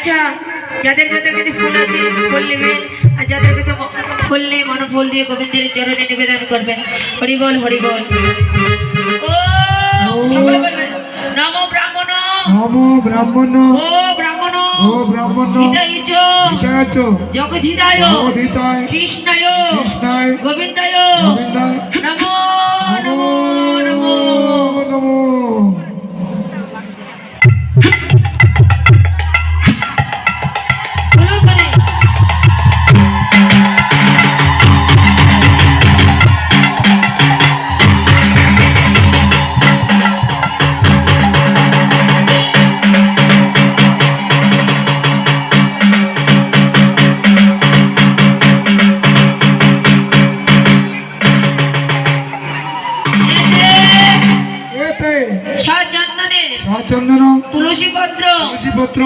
আচ্ছা, যাদের যাদের কাছে ফুল আছে ফুল নেবেন, আর যাদের কাছে ফুল নেই মনোফুল দিয়ে গোবিন্দের চরণে নিবেদন করবেন। হরি বল হরি বল। ও সকলে বলবেন নমো ব্রাহ্মণ, নমো ব্রাহ্মণ, ও ব্রাহ্মণ, ও ব্রাহ্মণ, হিতাইচ হিতায়চ, জগদ্ধিতায়, জগদ্ধিতায়, কৃষ্ণায়, কৃষ্ণায়, গোবিন্দায় গোবিন্দায়, নমো নমো নমো নমো। নমো। বলো করে এতে সচন্দনে সচন্দন তুলসী পত্র তুলসী পত্র